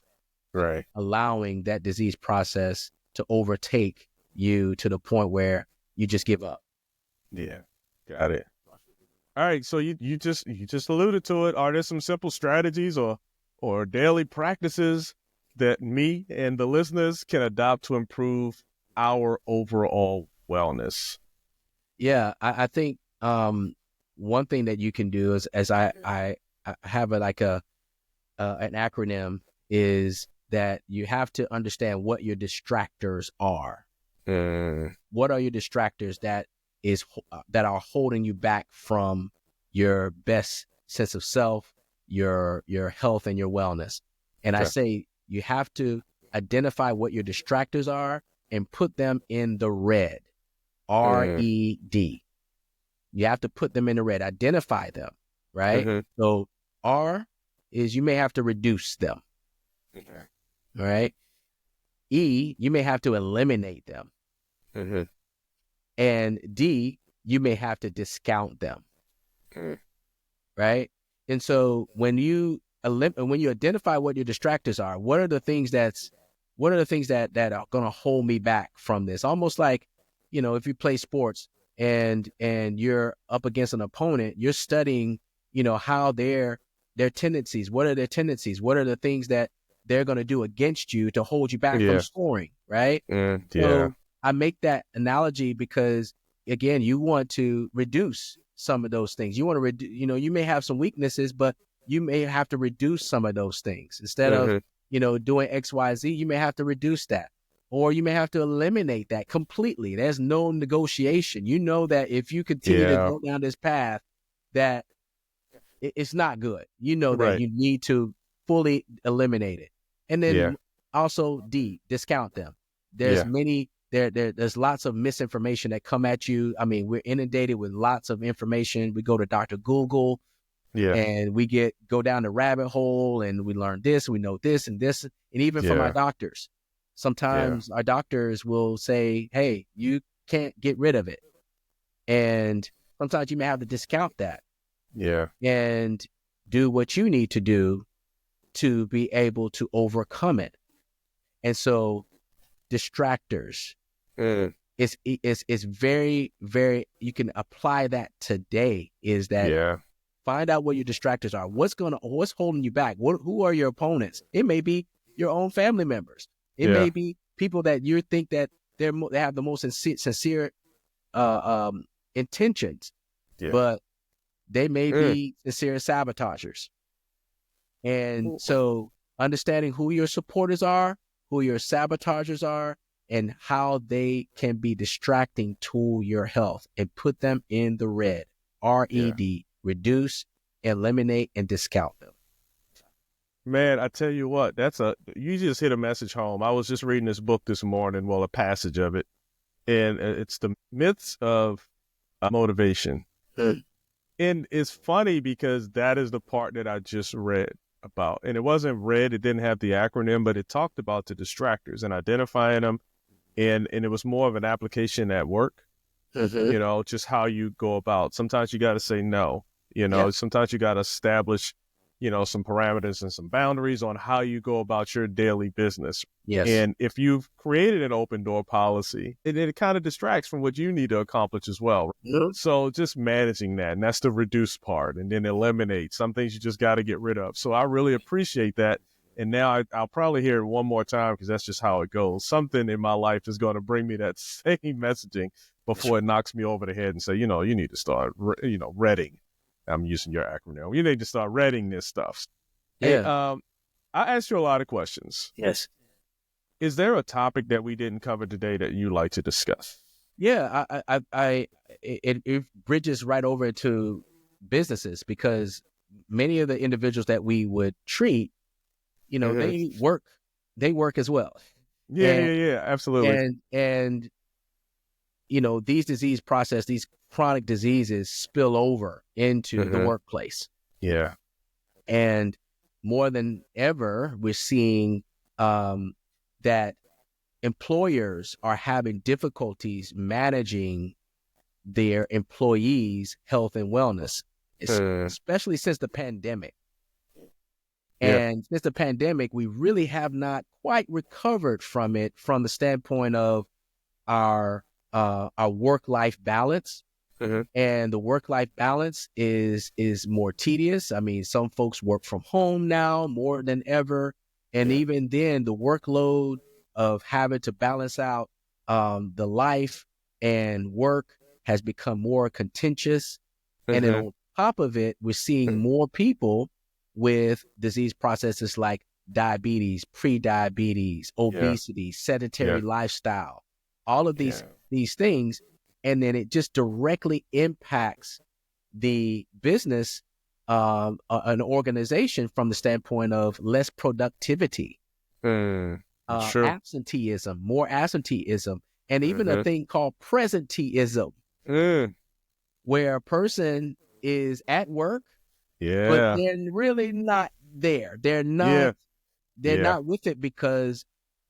right? Allowing that disease process to overtake you to the point where you just give up. Yeah, got it. All right, so you just alluded to it. Are there some simple strategies or daily practices that me and the listeners can adopt to improve our overall wellness? Yeah, I think one thing that you can do is, as I have an acronym, is that you have to understand what your distractors are. What are your distractors that are holding you back from your best sense of self, your health, and your wellness? And I say you have to identify what your distractors are and put them in the red. RED. You have to put them in the red. Identify them, right? So R is you may have to reduce them. All right. E, you may have to eliminate them. And D, you may have to discount them. Right. And so when you identify what your distractors are, what are the things that are going to hold me back from this? Almost like, if you play sports and you're up against an opponent, you're studying, how their tendencies, what are their tendencies? What are the things that they're going to do against you to hold you back from scoring, right? So I make that analogy because, again, you want to reduce some of those things. You want to reduce, you may have some weaknesses, but you may have to reduce some of those things. Instead of, doing X, Y, Z, you may have to reduce that. Or you may have to eliminate that completely. There's no negotiation. You know that if you continue to go down this path, that it's not good. You know that you need to fully eliminate it. And then also D, discount them. There's there's lots of misinformation that come at you. I mean, we're inundated with lots of information. We go to Dr. Google and we go down the rabbit hole and we learn this, we know this and this, and even from our doctors. Sometimes our doctors will say, hey, you can't get rid of it. And sometimes you may have to discount that. And do what you need to do to be able to overcome it. And so distractors, it's very, very, you can apply that today, is that find out what your distractors are. What's holding you back? Who are your opponents? It may be your own family members. It may be people that you think that they have the most sincere intentions, but they may be sincere sabotagers. And so understanding who your supporters are, who your sabotagers are, and how they can be distracting to your health, and put them in the red. RED, reduce, eliminate, and discount them. Man, I tell you what, you just hit a message home. I was just reading this book this morning, a passage of it, and it's The Myths of Motivation. And it's funny because that is the part that I just read about. And it wasn't red, it didn't have the acronym, but it talked about the distractors and identifying them. And it was more of an application at work, just how you go about. Sometimes you got to say no, sometimes you got to establish some parameters and some boundaries on how you go about your daily business. And if you've created an open door policy, it kind of distracts from what you need to accomplish as well. So just managing that, and that's the reduce part, and then eliminate some things you just got to get rid of. So I really appreciate that. And now I'll probably hear it one more time because that's just how it goes. Something in my life is going to bring me that same messaging before it knocks me over the head and say, you need to start, reading. I'm using your acronym. You need to start reading this stuff. Hey, I asked you a lot of questions. Yes. Is there a topic that we didn't cover today that you like to discuss? Yeah, it bridges right over into businesses, because many of the individuals that we would treat, they work as well. Yeah, absolutely. And these disease process, these chronic diseases spill over into the workplace. Yeah. And more than ever, we're seeing that employers are having difficulties managing their employees' health and wellness, especially since the pandemic. And since the pandemic, we really have not quite recovered from it, from the standpoint of our work-life balance. Mm-hmm. And the work-life balance is more tedious. I mean, some folks work from home now more than ever. And even then, the workload of having to balance out the life and work has become more contentious. And then on top of it, we're seeing more people with disease processes like diabetes, pre-diabetes, obesity, sedentary lifestyle, all of these things. And then it just directly impacts the business, an organization from the standpoint of less productivity, absenteeism, more absenteeism, and even a thing called presenteeism, where a person is at work, but they're really not there. They're not with it because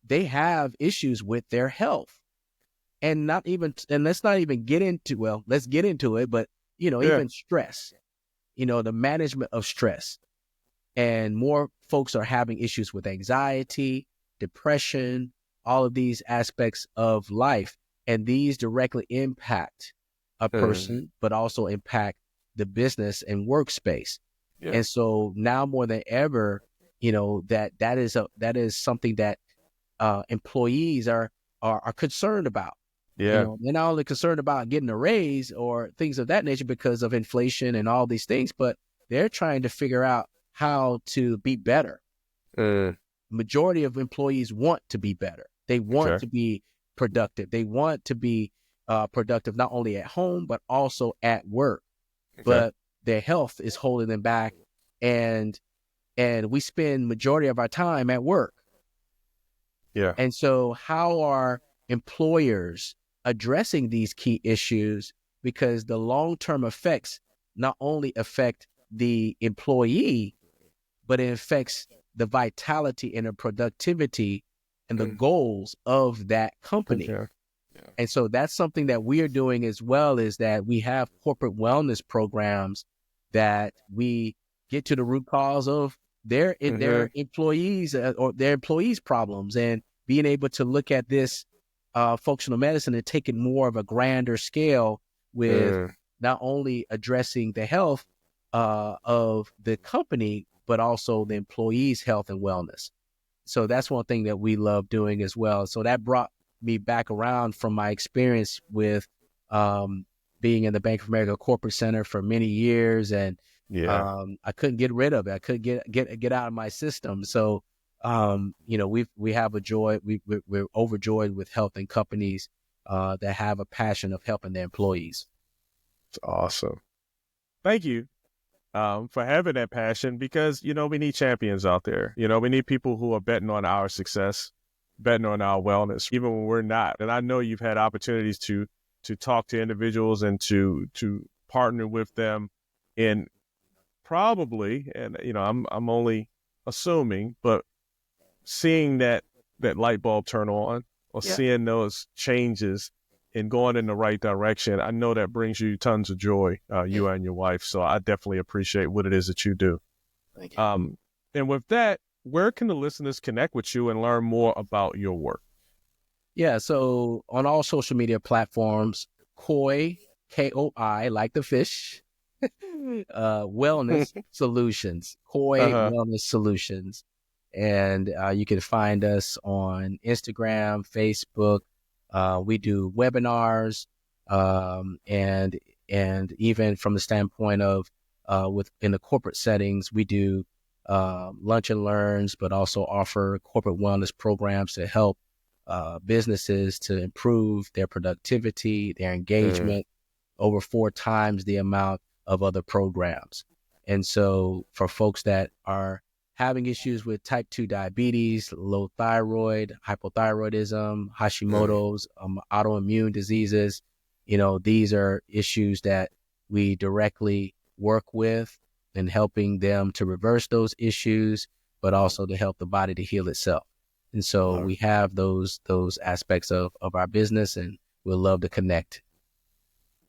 they have issues with their health. And let's not even get into, well, let's get into it, but, even stress, the management of stress. And more folks are having issues with anxiety, depression, all of these aspects of life. And these directly impact a person, but also impact the business and workspace. And so now more than ever, that is something that employees are concerned about. They're not only concerned about getting a raise or things of that nature because of inflation and all these things, but they're trying to figure out how to be better. Majority of employees want to be better. They want to be productive. They want to be productive not only at home, but also at work. But their health is holding them back. And we spend majority of our time at work. And so how are employers addressing these key issues? Because the long-term effects not only affect the employee, but it affects the vitality and the productivity and the goals of that company. And so that's something that we are doing as well, is that we have corporate wellness programs that we get to the root cause of their employees or their employees' problems, and being able to look at this functional medicine and take it more of a grander scale with not only addressing the health of the company, but also the employees' health and wellness. So that's one thing that we love doing as well. So that brought me back around from my experience with being in the Bank of America Corporate Center for many years, and I couldn't get rid of it. I couldn't get out of my system. So we have a joy. We're overjoyed with helping companies that have a passion of helping their employees. It's awesome. Thank you for having that passion, because, we need champions out there. We need people who are betting on our success, betting on our wellness, even when we're not. And I know you've had opportunities to talk to individuals and to partner with them in probably, and, I'm only assuming, but seeing that light bulb turn on, or seeing those changes and going in the right direction, I know that brings you tons of joy, you and your wife. So I definitely appreciate what it is that you do. Thank you. And with that, where can the listeners connect with you and learn more about your work? Yeah, so on all social media platforms, Koi, Koi, like the fish, Wellness Solutions, Koi Wellness Solutions. And you can find us on Instagram, Facebook. We do webinars, and even from the standpoint of in the corporate settings, we do lunch and learns, but also offer corporate wellness programs to help businesses to improve their productivity, their engagement, over 4 times the amount of other programs. And so for folks that are having issues with type 2 diabetes, low thyroid, hypothyroidism, Hashimoto's, autoimmune diseases, these are issues that we directly work with and helping them to reverse those issues, but also to help the body to heal itself. And so we have those aspects of our business, and we'll love to connect.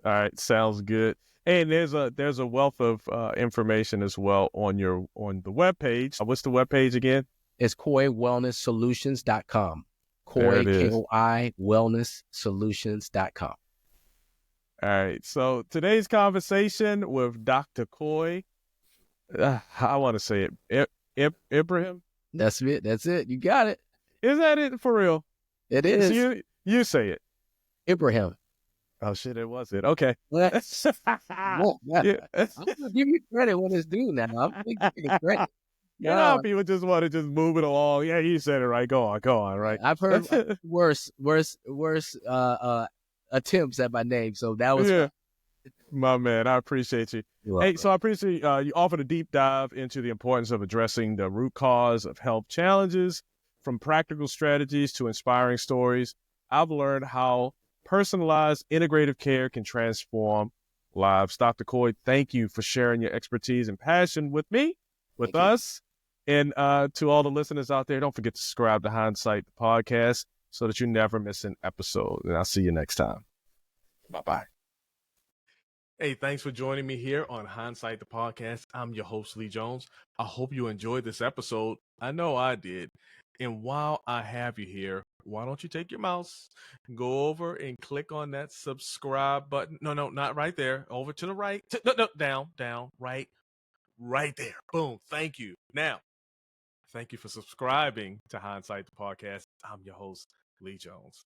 All right. Sounds good. And there's a wealth of information as well on the webpage. What's the webpage again? It's koiwellnesssolutions.com. Koi, There it is. KOI, wellnesssolutions.com. All right. So today's conversation with Dr. Koi, I want to say it, Ibrahim. That's it. That's it. You got it. Is that it for real? It is. So you say it. Ibrahim. Oh shit, it was it. Okay. Well, Yeah. I'm gonna give you credit when it's due now. I'm gonna give you credit. You know how people just want to just move it along. Yeah, you said it right. Go on, right? I've heard worse attempts at my name, so that was yeah. My man, I appreciate you. Hey, so I appreciate you offered a deep dive into the importance of addressing the root cause of health challenges, from practical strategies to inspiring stories. I've learned how personalized integrative care can transform lives. Dr. Koi, thank you for sharing your expertise and passion with me, with us. And to all the listeners out there, don't forget to subscribe to Hindsight the Podcast so that you never miss an episode. And I'll see you next time. Bye-bye. Hey, thanks for joining me here on Hindsight the Podcast. I'm your host, Lee Jones. I hope you enjoyed this episode. I know I did. And while I have you here, why don't you take your mouse, go over and click on that subscribe button. No, not right there. Over to the right. No, down, right there. Boom. Thank you. Now, thank you for subscribing to Hindsight the Podcast. I'm your host, Lee Jones.